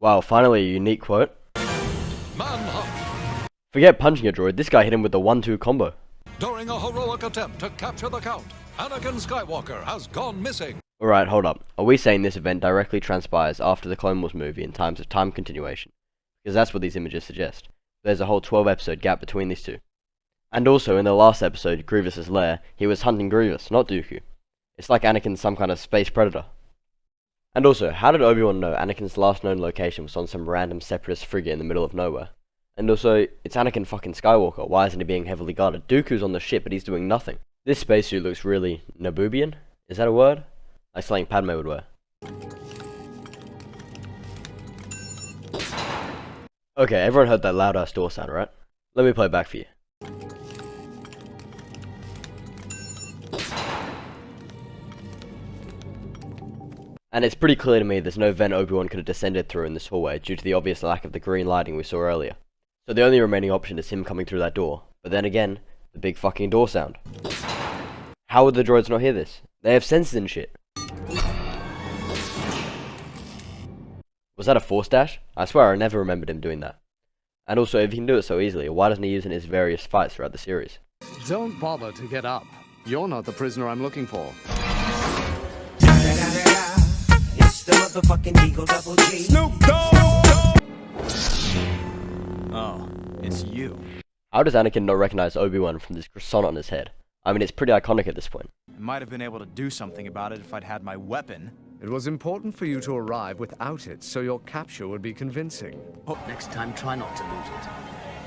Wow, finally a unique quote. Manhunt. Forget punching a droid, this guy hit him with the 1-2 combo. During a heroic attempt to capture the Count, Anakin Skywalker has gone missing. Alright, hold up. Are we saying this event directly transpires after the Clone Wars movie in terms of time continuation? Because that's what these images suggest. There's a whole 12-episode gap between these two. And also, in the last episode, Grievous's lair, he was hunting Grievous, not Dooku. It's like Anakin's some kind of space predator. And also, how did Obi-Wan know Anakin's last known location was on some random separatist frigate in the middle of nowhere? And also, it's Anakin fucking Skywalker, why isn't he being heavily guarded? Dooku's on the ship, but he's doing nothing. This spacesuit looks really Naboobian? Is that a word? Like something Padme would wear. Okay, everyone heard that loud ass door sound, right? Let me play it back for you. And it's pretty clear to me there's no vent Obi-Wan could have descended through in this hallway due to the obvious lack of the green lighting we saw earlier. So the only remaining option is him coming through that door. But then again, the big fucking door sound. How would the droids not hear this? They have senses and shit. Was that a force dash? I swear I never remembered him doing that. And also, if he can do it so easily, why doesn't he use it in his various fights throughout the series? Don't bother to get up. You're not the prisoner I'm looking for. It's the motherfucking Eagle Double G. Snoop Dogg! Oh, it's you. How does Anakin not recognize Obi-Wan from this croissant on his head? I mean, it's pretty iconic at this point. I might have been able to do something about it if I'd had my weapon. It was important for you to arrive without it, so your capture would be convincing. Next time, try not to lose it.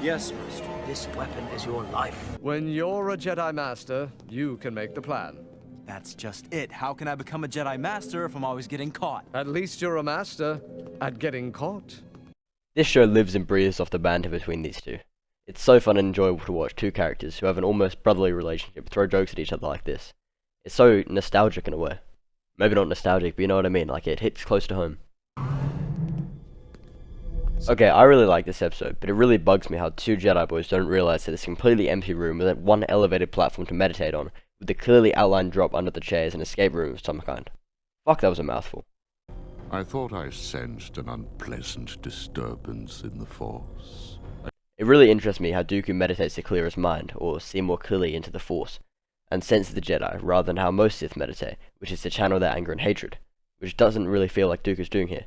Yes, Master. This weapon is your life. When you're a Jedi Master, you can make the plan. That's just it. How can I become a Jedi Master if I'm always getting caught? At least you're a master at getting caught. This show lives and breathes off the banter between these two. It's so fun and enjoyable to watch two characters who have an almost brotherly relationship throw jokes at each other like this. It's so nostalgic in a way. Maybe not nostalgic, but you know what I mean, like it hits close to home. Okay, I really like this episode, but it really bugs me how two Jedi boys don't realize that this completely empty room with one elevated platform to meditate on, with the clearly outlined drop under the chairs and escape room of some kind. Fuck, that was a mouthful. I thought I sensed an unpleasant disturbance in the Force. It really interests me how Dooku meditates to clear his mind, or see more clearly into the Force, and sense the Jedi, rather than how most Sith meditate, which is to channel their anger and hatred, which doesn't really feel like Dooku's doing here.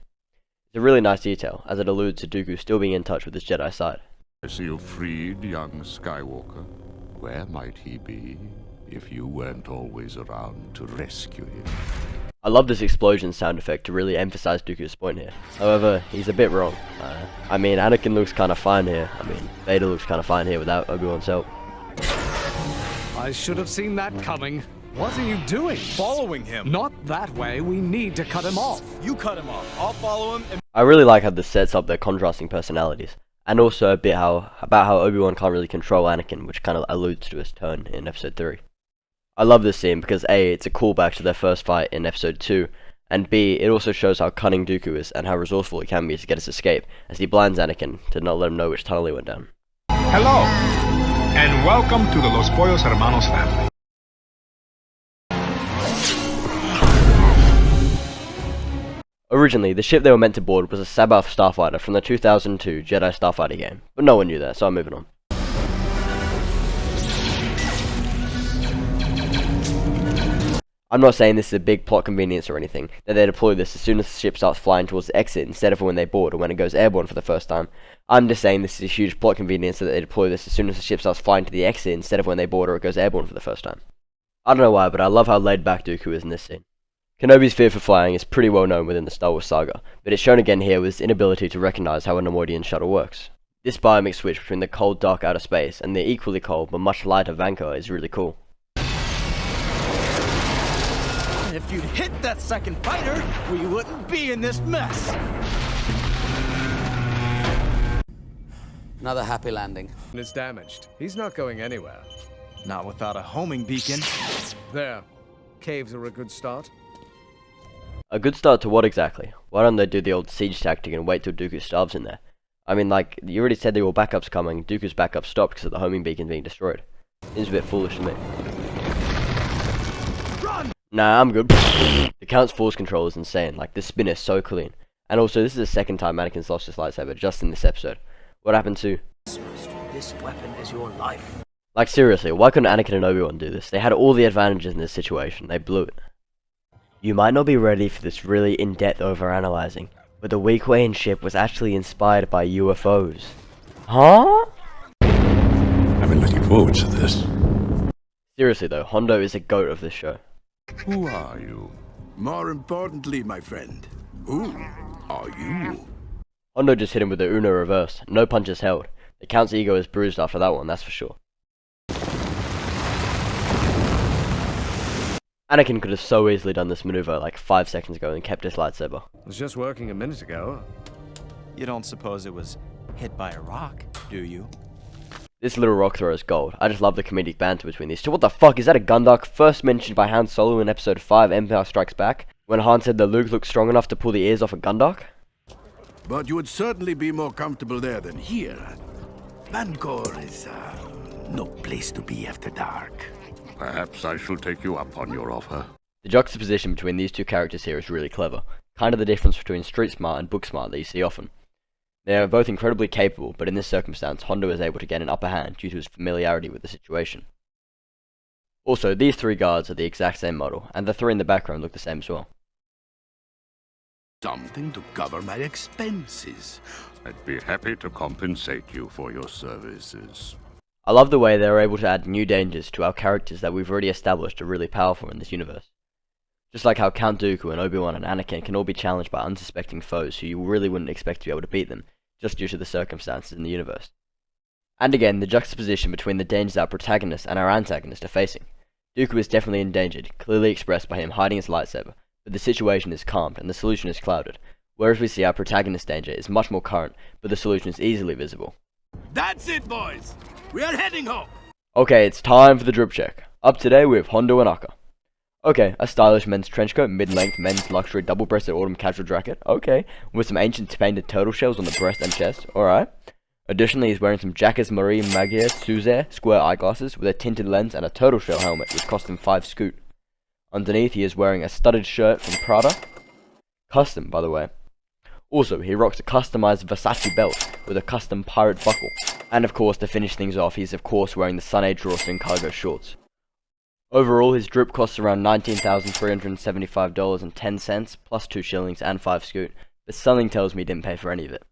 It's a really nice detail, as it alludes to Dooku still being in touch with his Jedi side. I see you freed young Skywalker. Where might he be if you weren't always around to rescue him? I love this explosion sound effect to really emphasize Dooku's point here. However, he's a bit wrong. I mean, Anakin looks kind of fine here. I mean, Vader looks kind of fine here without Obi-Wan's help. I should have seen that coming. What are you doing? Following him. Not that way. We need to cut him off. You cut him off. I'll follow him and... I really like how this sets up their contrasting personalities, and also a bit about how Obi-Wan can't really control Anakin, which kind of alludes to his tone in Episode 3. I love this scene because A, it's a callback to their first fight in Episode 2, and B, it also shows how cunning Dooku is and how resourceful he can be to get his escape, as he blinds Anakin to not let him know which tunnel he went down. Hello, and welcome to the Los Pollos Hermanos family. Originally, the ship they were meant to board was a Sabath starfighter from the 2002 Jedi Starfighter game, but no one knew that, so I'm moving on. I'm not saying this is a big plot convenience or anything, that they deploy this as soon as the ship starts flying towards the exit instead of when they board or when it goes airborne for the first time. I'm just saying this is a huge plot convenience that they deploy this as soon as the ship starts flying to the exit instead of when they board or it goes airborne for the first time. I don't know why, but I love how laid back Dooku is in this scene. Kenobi's fear for flying is pretty well known within the Star Wars saga, but it's shown again here with his inability to recognize how a Neimoidian shuttle works. This biomic switch between the cold dark outer space and the equally cold but much lighter Vanquor is really cool. If you'd hit that second fighter, we wouldn't be in this mess. Another happy landing. It's damaged. He's not going anywhere. Not without a homing beacon. There. Caves are a good start. A good start to what exactly? Why don't they do the old siege tactic and wait till Dooku starves in there? I mean, like, you already said there were backups coming. Dooku's backup stopped because of the homing beacon being destroyed. Seems a bit foolish to me. Run! Nah, I'm good. The Count's force control is insane. Like, this spin is so clean. And also, this is the second time Anakin's lost his lightsaber, just in this episode. What happened to... This weapon is your life. Like seriously, why couldn't Anakin and Obi-Wan do this? They had all the advantages in this situation, they blew it. You might not be ready for this really in-depth overanalyzing, but the weak way in ship was actually inspired by UFOs. Huh? I've been looking forward to this. Seriously though, Hondo is a goat of this show. Who are you? More importantly, my friend, who are you? Hondo just hit him with the Uno reverse, no punches held. The Count's ego is bruised after that one, that's for sure. Anakin could have so easily done this maneuver like 5 seconds ago and kept his lightsaber. It was just working a minute ago. You don't suppose it was hit by a rock, do you? This little rock throw is gold. I just love the comedic banter between these two. What the fuck, is that a Gundark? First mentioned by Han Solo in episode 5, Empire Strikes Back, when Han said that Luke looked strong enough to pull the ears off a Gundark? But you would certainly be more comfortable there than here. Vancouver is no place to be after dark. Perhaps I shall take you up on your offer. The juxtaposition between these two characters here is really clever. Kind of the difference between street smart and book smart that you see often. They are both incredibly capable, but in this circumstance, Hondo is able to get an upper hand due to his familiarity with the situation. Also, these three guards are the exact same model, and the three in the background look the same as well. Something to cover my expenses. I'd be happy to compensate you for your services. I love the way they are able to add new dangers to our characters that we've already established are really powerful in this universe. Just like how Count Dooku and Obi-Wan and Anakin can all be challenged by unsuspecting foes who you really wouldn't expect to be able to beat them, just due to the circumstances in the universe. And again, the juxtaposition between the dangers our protagonist and our antagonist are facing. Dooku is definitely endangered, clearly expressed by him hiding his lightsaber, but the situation is calmed and the solution is clouded, whereas we see our protagonist's danger is much more current, but the solution is easily visible. That's it, boys! We are heading home! Okay, it's time for the drip check. Up today with Hondo and Akka. Okay, a stylish men's trench coat, mid-length men's luxury double-breasted autumn casual jacket. Okay, with some ancient painted turtle shells on the breast and chest. Alright. Additionally, he's wearing some Jacques Marie Maguire Suzette square eyeglasses with a tinted lens and a turtle shell helmet which cost him 5 scoot. Underneath, he is wearing a studded shirt from Prada. Custom, by the way. Also, he rocks a customized Versace belt with a custom pirate buckle. And of course, to finish things off, he's of course wearing the Sun Age Rawson cargo shorts. Overall, his drip costs around $19,375.10, plus 2 shillings and 5 scoot, but something tells me he didn't pay for any of it.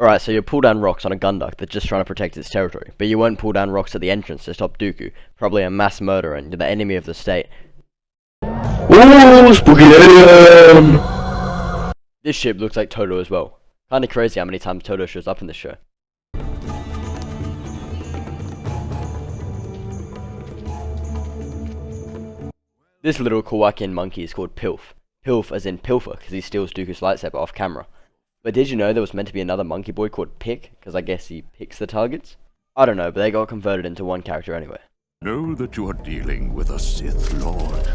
Alright, so you pull down rocks on a Gundark that's just trying to protect its territory, but you won't pull down rocks at the entrance to stop Dooku, probably a mass murderer and the enemy of the state. Ooh, spooky alien! This ship looks like Toto as well. Kinda crazy how many times Toto shows up in this show. This little Kowakian monkey is called Pilf. Pilf as in pilfer, because he steals Dooku's lightsaber off camera. But did you know there was meant to be another monkey boy called Pick, because I guess he picks the targets? I don't know, but they got converted into one character anyway. Know that you are dealing with a Sith Lord.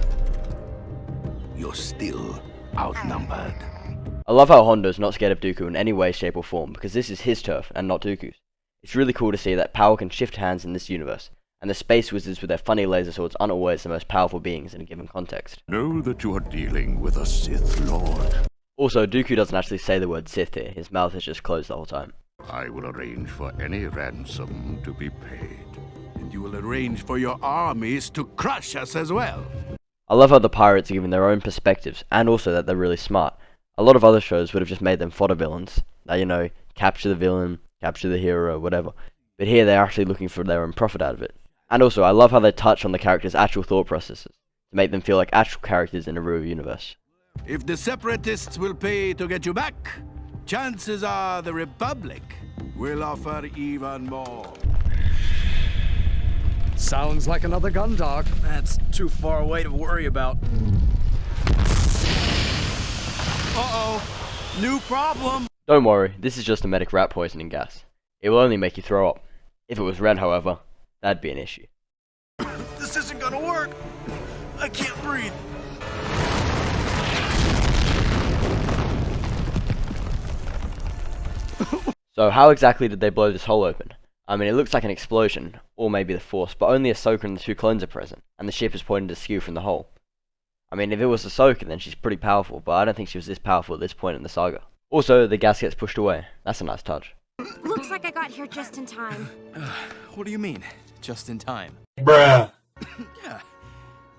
You're still outnumbered. I love how Hondo's not scared of Dooku in any way, shape or form, because this is his turf and not Dooku's. It's really cool to see that power can shift hands in this universe, and the space wizards with their funny laser swords aren't always the most powerful beings in a given context. Know that you are dealing with a Sith Lord. Also, Dooku doesn't actually say the word Sith here, his mouth is just closed the whole time. I will arrange for any ransom to be paid. And you will arrange for your armies to crush us as well. I love how the pirates are given their own perspectives, and also that they're really smart. A lot of other shows would have just made them fodder villains. That, you know, capture the villain, capture the hero, whatever. But here they're actually looking for their own profit out of it. And also, I love how they touch on the characters' actual thought processes, to make them feel like actual characters in a real universe. If the Separatists will pay to get you back, chances are the Republic will offer even more. Sounds like another Gundark. That's too far away to worry about. Uh-oh. New problem. Don't worry, this is just a medic rat poisoning gas. It will only make you throw up. If it was red, however, that'd be an issue. This isn't gonna work. I can't breathe. So how exactly did they blow this hole open? I mean, it looks like an explosion, or maybe the Force, but only Ahsoka and the 2 clones are present, and the ship is pointing askew from the hole. I mean, if it was Ahsoka, then she's pretty powerful, but I don't think she was this powerful at this point in the saga. Also, the gas gets pushed away. That's a nice touch. Looks like I got here just in time. What do you mean, just in time? Bruh. Yeah,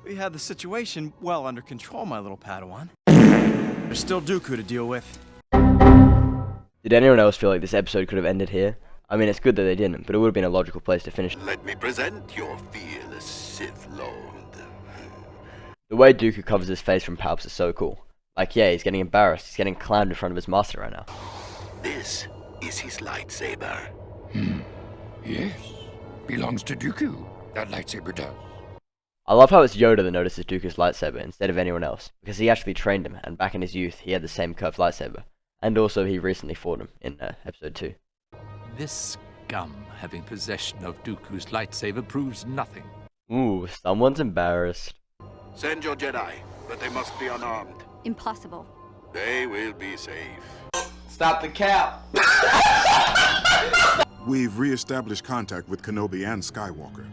we had the situation well under control, my little Padawan. There's still Dooku to deal with. Did anyone else feel like this episode could have ended here? I mean, it's good that they didn't, but it would have been a logical place to finish. Let me present your fearless Sith Lord. The way Dooku covers his face from Palps is so cool. Like, yeah, he's getting embarrassed. He's getting clowned in front of his master right now. This is his lightsaber. Yes. Belongs to Dooku. That lightsaber does. I love how it's Yoda that notices Dooku's lightsaber instead of anyone else, because he actually trained him, and back in his youth, he had the same curved lightsaber. And also, he recently fought him in episode 2. This scum having possession of Dooku's lightsaber proves nothing. Ooh, someone's embarrassed. Send your Jedi, but they must be unarmed. Impossible. They will be safe. Stop the cap. We've re-established contact with Kenobi and Skywalker.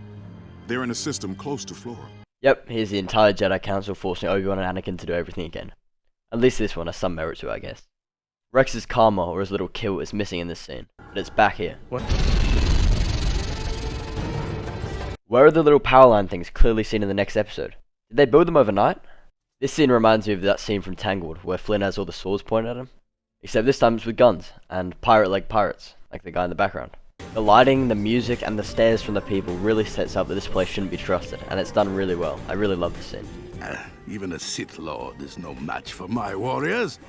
They're in a system close to Flora. Yep, here's the entire Jedi Council forcing Obi-Wan and Anakin to do everything again. At least this one has some merit to it, I guess. Rex's karma, or his little kilt, is missing in this scene, but it's back here. What? Where are the little power line things clearly seen in the next episode? Did they build them overnight? This scene reminds me of that scene from Tangled, where Flynn has all the swords pointed at him. Except this time it's with guns, and pirate-like pirates, like the guy in the background. The lighting, the music, and the stares from the people really sets up that this place shouldn't be trusted, and it's done really well. I really love this scene. Even a Sith Lord is no match for my warriors.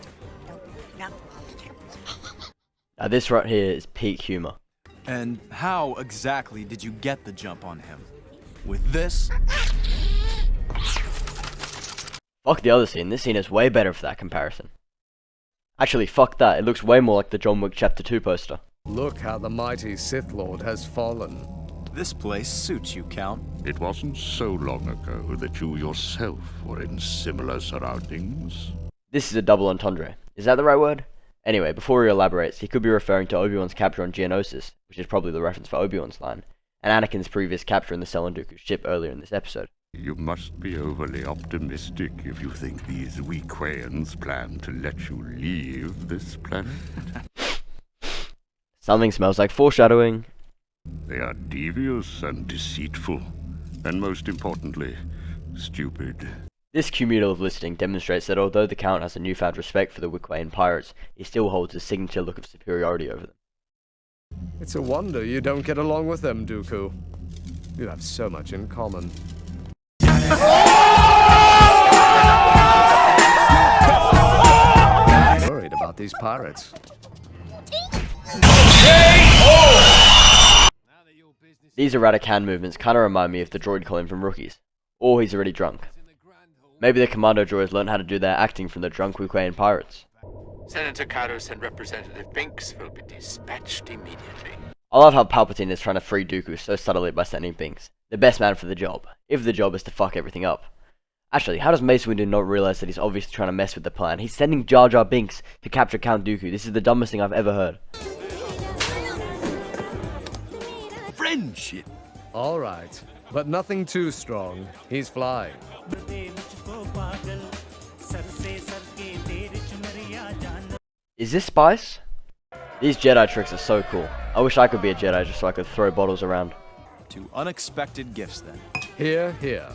Now this right here is peak humor. And how exactly did you get the jump on him? With this? Fuck the other scene, this scene is way better for that comparison. Actually, fuck that, it looks way more like the John Wick Chapter 2 poster. Look how the mighty Sith Lord has fallen. This place suits you, Count. It wasn't so long ago that you yourself were in similar surroundings. This is a double entendre. Is that the right word? Anyway, before he elaborates, he could be referring to Obi-Wan's capture on Geonosis, which is probably the reference for Obi-Wan's line, and Anakin's previous capture in the cell on Dooku's ship earlier in this episode. You must be overly optimistic if you think these Weequayans plan to let you leave this planet. Something smells like foreshadowing. They are devious and deceitful, and most importantly, stupid. This cumulative listing demonstrates that although the Count has a newfound respect for the Weequayan pirates, he still holds a signature look of superiority over them. It's a wonder you don't get along with them, Dooku. You have so much in common. I'm worried about these pirates. These erratic hand movements kinda remind me of the droid Colin from Rookies. Or he's already drunk. Maybe the commando droids learned how to do their acting from the drunk Weequayan pirates. Senator Karros and Representative Binks will be dispatched immediately. I love how Palpatine is trying to free Dooku so subtly by sending Binks, the best man for the job, if the job is to fuck everything up. Actually, how does Mace Windu not realize that he's obviously trying to mess with the plan? He's sending Jar Jar Binks to capture Count Dooku. This is the dumbest thing I've ever heard. Friendship. All right, but nothing too strong. He's flying. Is this spice? These Jedi tricks are so cool. I wish I could be a Jedi just so I could throw bottles around. 2 unexpected gifts then. Here, here.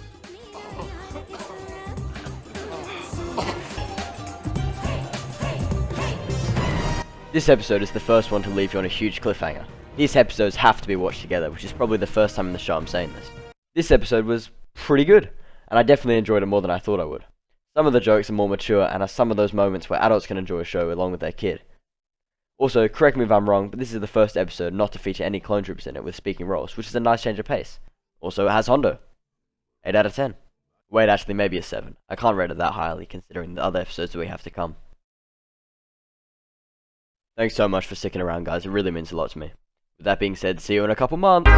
This episode is the first one to leave you on a huge cliffhanger. These episodes have to be watched together, which is probably the first time in the show I'm saying this. This episode was pretty good, and I definitely enjoyed it more than I thought I would. Some of the jokes are more mature and are some of those moments where adults can enjoy a show along with their kid. Also, correct me if I'm wrong, but this is the first episode not to feature any clone troopers in it with speaking roles, which is a nice change of pace. Also, it has Hondo. 8 out of 10. Wait, actually maybe a 7. I can't rate it that highly considering the other episodes that we have to come. Thanks so much for sticking around, guys, it really means a lot to me. With that being said, see you in a couple months!